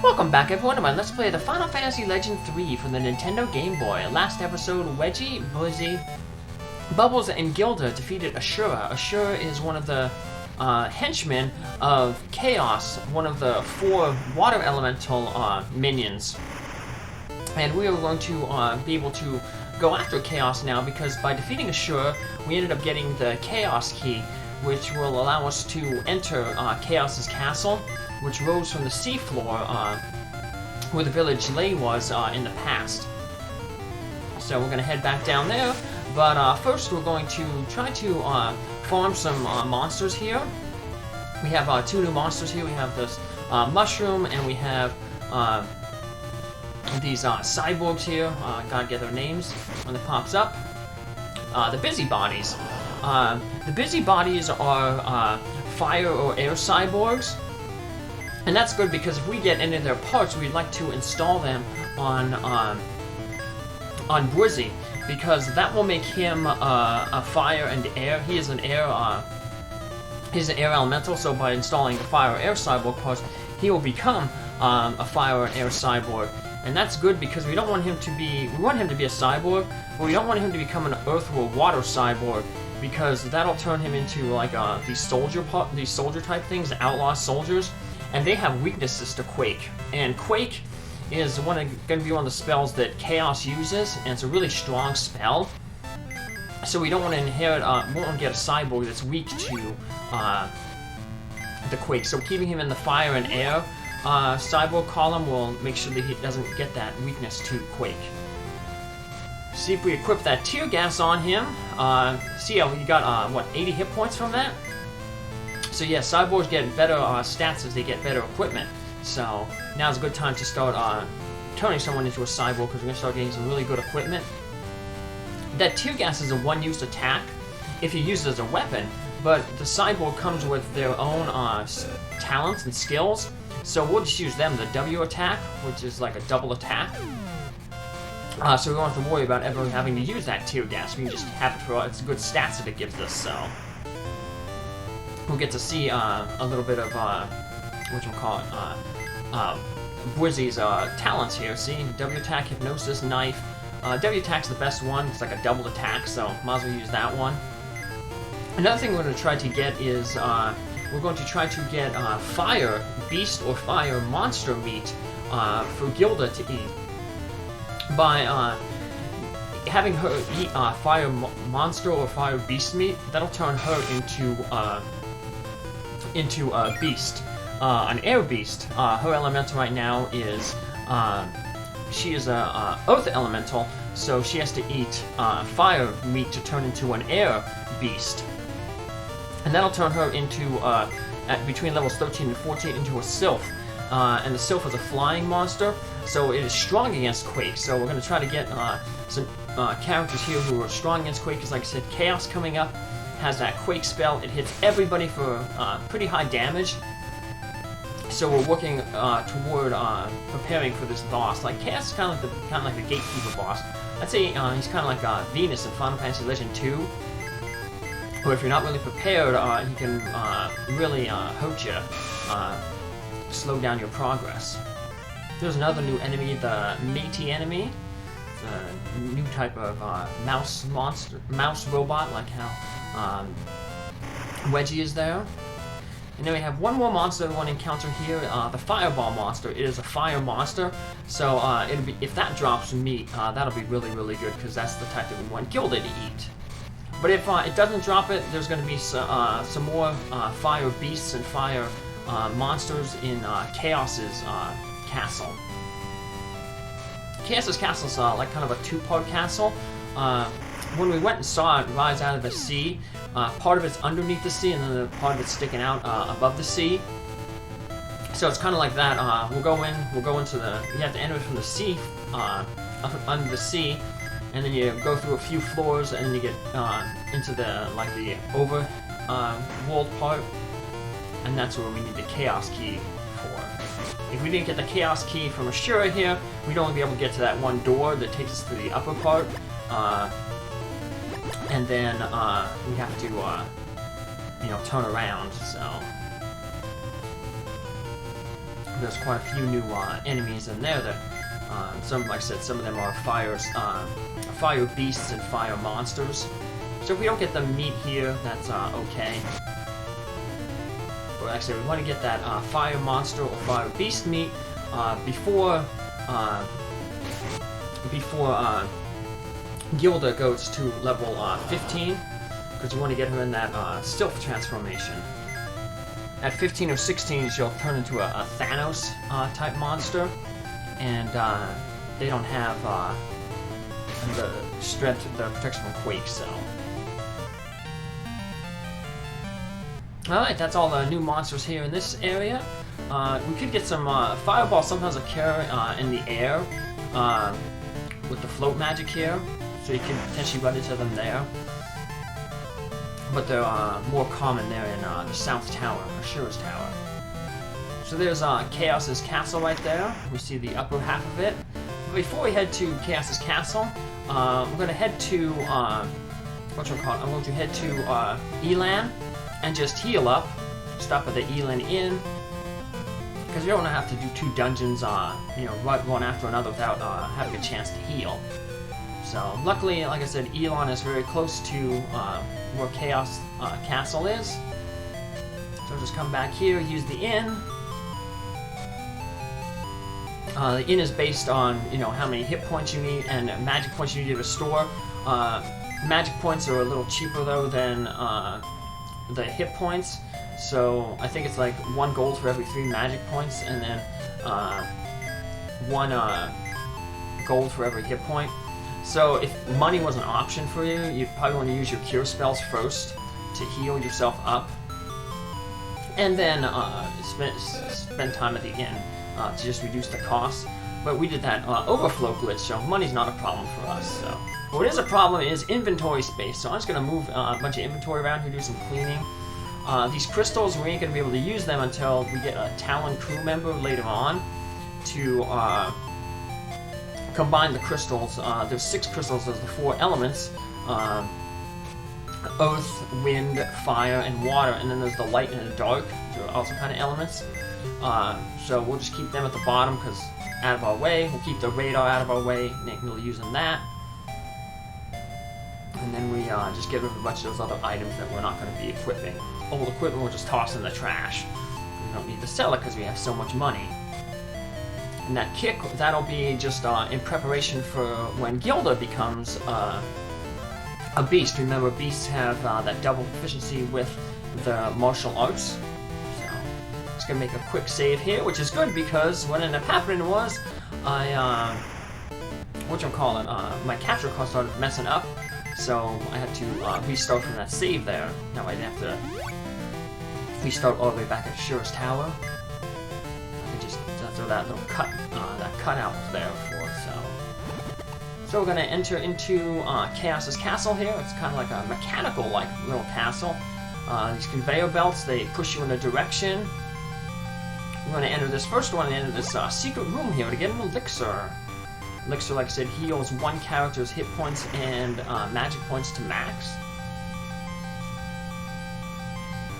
Welcome back everyone to my Let's Play the Final Fantasy Legend 3 for the Nintendo Game Boy. Last episode, Weggie, Bwizzy, Bubbles, and Gilda defeated Ashura. Ashura is one of the henchmen of Chaos, one of the 4 water elemental minions. And we are going to be able to go after Chaos now because by defeating Ashura, we ended up getting the Chaos Key, which will allow us to enter Chaos's castle, which rose from the seafloor where the village Lay was in the past. So we're going to head back down there, but first we're going to try to farm some monsters here. We have 2 new monsters here. We have this mushroom, and we have these cyborgs here. Gotta get their names when it pops up. The busybodies. The busybodies are fire or air cyborgs. And that's good because if we get any of their parts, we'd like to install them on Bwizzy, because that will make him a fire and air. He is an air he's an air elemental, so by installing the fire or air cyborg parts, he will become a fire and air cyborg. And that's good because we don't want him to be, we want him to be a cyborg, but we don't want him to become an earth or water cyborg, because that'll turn him into like these soldier type things, outlaw soldiers. And they have weaknesses to Quake. And Quake is going to be one of the spells that Chaos uses, and it's a really strong spell. So we don't want to inherit, we don't want to get a cyborg that's weak to the Quake. So keeping him in the fire and air cyborg column will make sure that he doesn't get that weakness to Quake. See if we equip that tear gas on him. See how he got, what, 80 hit points from that? So yeah, cyborgs get better stats as they get better equipment. So now's a good time to start turning someone into a cyborg, because we're going to start getting some really good equipment. That tear gas is a one-use attack if you use it as a weapon, but the cyborg comes with their own talents and skills. So we'll just use them, the W attack, which is like a double attack. So we don't have to worry about ever having to use that tear gas. We can just have it for its good stats that it gives us, so we'll get to see a little bit of, Bwizzy's talents here. See, W attack, hypnosis, knife. W attack's the best one. It's like a double attack, so might as well use that one. Another thing we're going to try to get is, we're going to try to get fire beast or fire monster meat for Gilda to eat. By having her eat fire monster or fire beast meat, that'll turn her into a beast, an air beast. Her elemental right now is, she is a earth elemental, so she has to eat fire meat to turn into an air beast. And that'll turn her into, at between levels 13 and 14, into a sylph. And the sylph is a flying monster, so it is strong against Quake. So we're going to try to get some characters here who are strong against Quake, because like I said, Chaos coming up has that Quake spell. It hits everybody for pretty high damage. So we're working toward preparing for this boss. Like Chaos is kind of like the gatekeeper boss. I'd say he's kind of like Venus in Final Fantasy Legend 2. Or if you're not really prepared, he can really hurt you, slow down your progress. There's another new enemy, the Métis enemy. A new type of mouse robot, like how Weggie is there. And then we have one more monster we want to encounter here, the Fireball monster. It is a fire monster, so it'll be, if that drops meat, that'll be really, really good, because that's the type that we want Gilda to eat. But if it doesn't drop it, there's going to be some more fire beasts and fire monsters in Chaos's castle. Chaos's castle is like kind of a 2-part castle. When we went and saw it rise out of the sea, part of it's underneath the sea, and then the part of it's sticking out above the sea. So it's kind of like that. We'll go into the, you have to enter from the sea, up under the sea, and then you go through a few floors, and then you get into the, like the over world part, and that's where we need the Chaos Key for. If we didn't get the Chaos Key from Ashura here, we'd only be able to get to that one door that takes us to the upper part, and then we have to, you know, turn around, so there's quite a few new enemies in there that, some, like I said, some of them are fire beasts and fire monsters. So if we don't get the meat here, that's okay. But actually, we want to get that fire monster or fire beast meat before Gilda goes to level 15, because we want to get her in that stealth transformation. At 15 or 16, she'll turn into a Thanos type monster, and they don't have the strength, the protection from quake, so. Alright, that's all the new monsters here in this area. We could get some fireballs sometimes occur in the air with the float magic here, so you can potentially run into them there. But they're more common there in the South Tower, Ashura's Tower. So there's Chaos's castle right there. We see the upper half of it. But before we head to Chaos's castle, we're going to head to I'm going to head to Elan and just heal up. Stop at the Elan Inn, because you don't want to have to do 2 dungeons, right one after another without having a chance to heal. So luckily, like I said, Elan is very close to where Chaos Castle is. So I'll just come back here, use the inn. The inn is based on, how many hit points you need and magic points you need to restore. Magic points are a little cheaper though than the hit points. So I think it's like 1 gold for every 3 magic points, and then 1 gold for every hit point. So if money was an option for you, you'd probably want to use your cure spells first to heal yourself up, and then spend time at the inn to just reduce the cost. But we did that overflow glitch, so money's not a problem for us. So, but what is a problem is inventory space. So I'm just going to move a bunch of inventory around here, do some cleaning. These crystals, we ain't going to be able to use them until we get a Talon crew member later on to combine the crystals. There's 6 crystals, there's the 4 elements. Earth, wind, fire, and water, and then there's the light and the dark, which are also kind of elements. So we'll just keep them at the bottom because out of our way. We'll keep the radar out of our way, ain't really using that. And then we just get rid of a bunch of those other items that we're not going to be equipping. Old equipment we'll just toss in the trash. We don't need to sell it because we have so much money. And that kick, that'll be just in preparation for when Gilda becomes a beast. Remember, beasts have that double proficiency with the martial arts. So, just gonna make a quick save here, which is good because what ended up happening was my capture card started messing up. So I had to restart from that save there. Now I didn't have to restart all the way back at Ashura's Tower. I could just throw that little cutout was there for. So we're gonna enter into Chaos's castle here. It's kind of like a mechanical-like little castle. These conveyor belts, they push you in a direction. We're gonna enter this first one and enter this secret room here to get an elixir. Elixir, like I said, heals 1 character's hit points and magic points to max.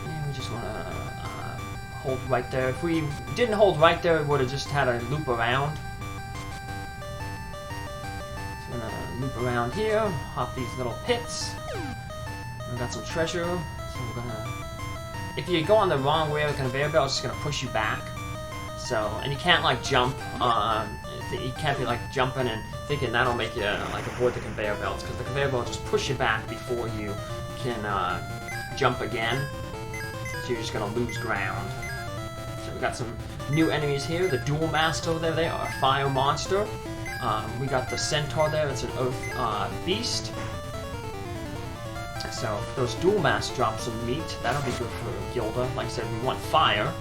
And we just want to hold right there. If we didn't hold right there, we would have just had to loop around. So we're going to loop around here, hop these little pits. We've got some treasure, so we're going to... If you go on the wrong way of the conveyor belt, it's just going to push you back. So, and you can't like jump you can't be like jumping and thinking that'll make you like avoid the conveyor belts, because the conveyor belt just push you back before you can jump again. So you're just gonna lose ground. So we got some new enemies here. The dual master there, they are a fire monster. We got the centaur there. It's an earth beast. So if those dual masts drop some meat, that'll be good for Gilda. Like I said, we want fire.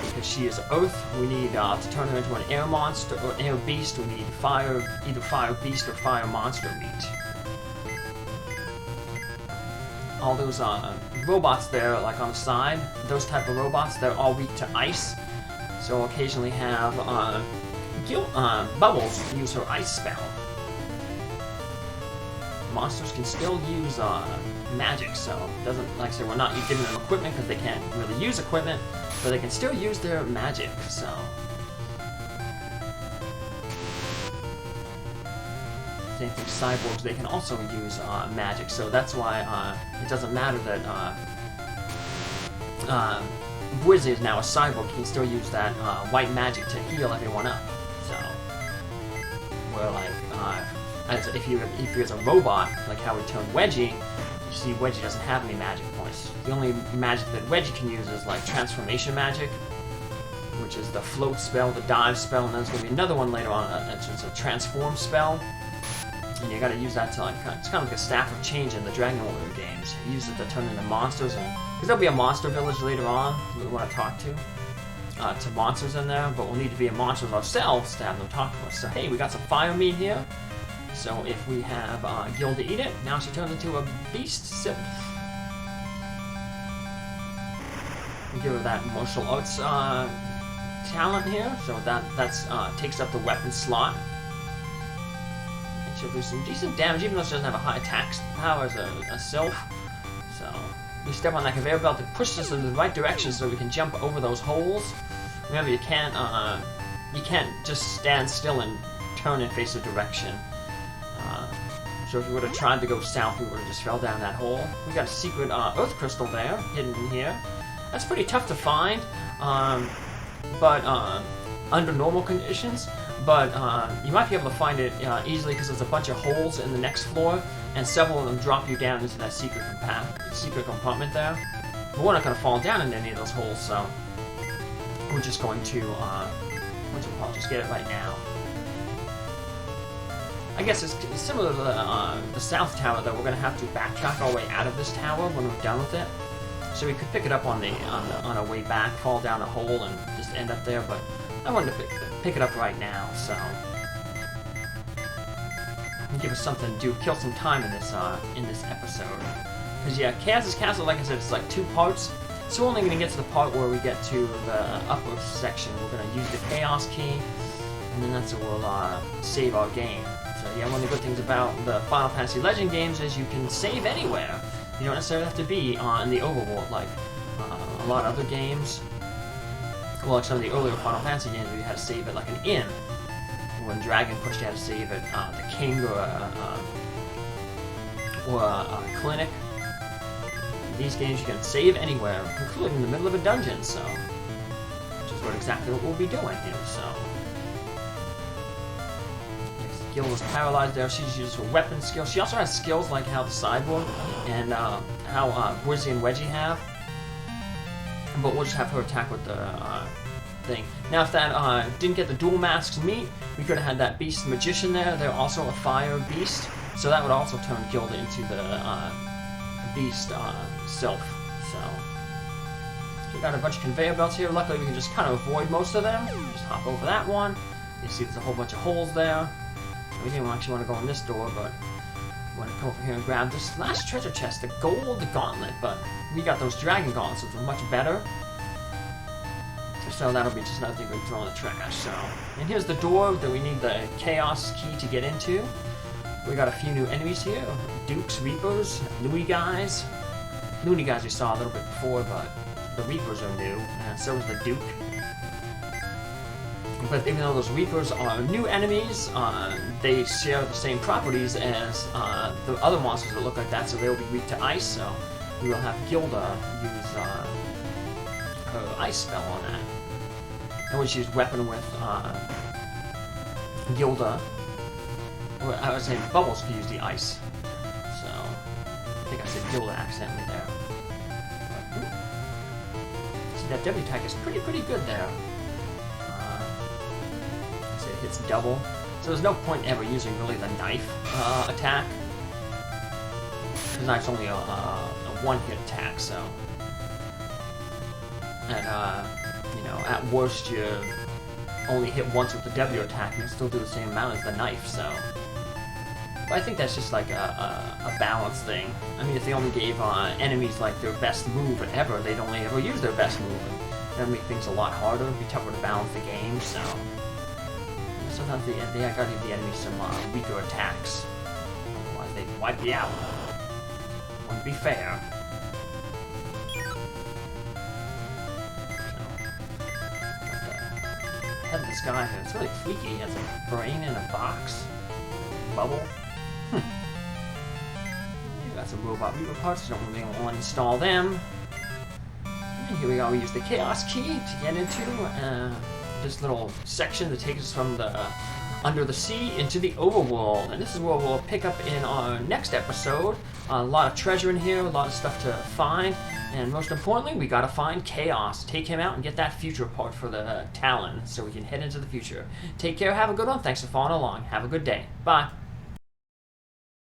Because she is earth, we need to turn her into an air monster or air beast. We need fire, either fire beast or fire monster meat. All those robots there, like on the side, those type of robots, they're all weak to ice. So we'll occasionally have Bubbles use her ice spell. Monsters can still use magic, so it doesn't, like I said, we're not giving them equipment because they can't really use equipment. but they can still use their magic, so... Same thing, cyborgs, they can also use magic, so that's why it doesn't matter that Bwizzy is now a cyborg. He can still use that white magic to heal everyone up. So, where like, if he was a robot, like how we turned Weggie, you see Weggie doesn't have any magic points. The only magic that Weggie can use is like transformation magic, which is the float spell, the dive spell, and there's going to be another one later on, it's a transform spell. And you gotta use that to, like, it's kind of like a staff of change in the Dragon Warrior games. You use it to turn into monsters, and because there'll be a monster village later on we want to talk to monsters in there, but we'll need to be monsters ourselves to have them talk to us. So hey, we got some fire meat here. So if we have Gilda eat it, now she turns into a beast sip. We give her that martial arts talent here, so that takes up the weapon slot. She'll do some decent damage, even though she doesn't have a high attack power as a sylph. So, we step on that conveyor belt to push us in the right direction so we can jump over those holes. Remember, you can't just stand still and turn and face a direction. So if we would have tried to go south, we would have just fell down that hole. We got a secret earth crystal there, hidden in here. That's pretty tough to find, but under normal conditions. But you might be able to find it easily because there's a bunch of holes in the next floor, and several of them drop you down into that secret compartment there. But we're not going to fall down into any of those holes, so we're just going to just get it right now. I guess it's similar to the south tower, though. We're going to have to backtrack our way out of this tower when we're done with it. So we could pick it up on our way back, fall down a hole, and just end up there. But I wanted to pick it up right now, so give us something to do, kill some time in this episode. Because yeah, Chaos's Castle, like I said, it's like 2 parts. So we're only going to get to the part where we get to the upper section. We're going to use the Chaos Key, and then that's where we'll save our game. So yeah, one of the good things about the Final Fantasy Legend games is you can save anywhere. You don't necessarily have to be in the overworld like a lot of other games. Well, like some of the earlier Final Fantasy games where you had to save it like an inn. When Dragon pushed you had to save it the king or a clinic. In these games you can save anywhere, including in the middle of a dungeon, so which is exactly what we'll be doing here, so. Yes, Gilda's paralyzed there, she uses her weapon skill. She also has skills like how the cyborg and how Bwizzy and Weggie have. But we'll just have her attack with the thing. Now, if that didn't get the dual masks meet, we could have had that beast magician there. They're also a fire beast, so that would also turn Gilda into the beast sylph. So we got a bunch of conveyor belts here. Luckily, we can just kind of avoid most of them. Just hop over that one. You see, there's a whole bunch of holes there. We didn't actually want to go in this door, but we want to come over here and grab this last treasure chest, the gold gauntlet. But we got those dragon gauntlets, which are much better. So that'll be just another thing we can throw in the trash. So, and here's the door that we need the Chaos Key to get into. We got a few new enemies here. Dukes, Reapers, Loony guys. Loony guys we saw a little bit before, but the Reapers are new, and so is the Duke. But even though those Reapers are new enemies, they share the same properties as the other monsters that look like that, so they will be weak to ice, so we will have Gilda use her ice spell on that. And when she used weapon with Gilda, well, I was saying Bubbles could use the ice. So, I think I said Gilda accidentally there. But, see, that W tag is pretty good there. I say it hits double. So there's no point ever using really the knife attack. The knife's only a one-hit attack, so. And, you know, at worst you only hit once with the W attack and you still do the same amount as the knife, so. But I think that's just like a balance thing. I mean, if they only gave enemies like their best move ever, they'd only ever use their best move. And that would make things a lot harder. It'd be tougher to balance the game, so. Sometimes they gotta give the enemies some weaker attacks. Otherwise they'd wipe you out. Wouldn't be fair. this guy here. It's really freaky. He has a brain in a box. Bubble. You got some robot Reaper parts. Don't really want to install them. And here we go. We use the Chaos Key to get into this little section that takes us from the under the sea into the overworld. And this is where we'll pick up in our next episode. A lot of treasure in here, a lot of stuff to find. And most importantly, we gotta find Chaos. Take him out and get that future part for the Talon so we can head into the future. Take care, have a good one. Thanks for following along. Have a good day. Bye.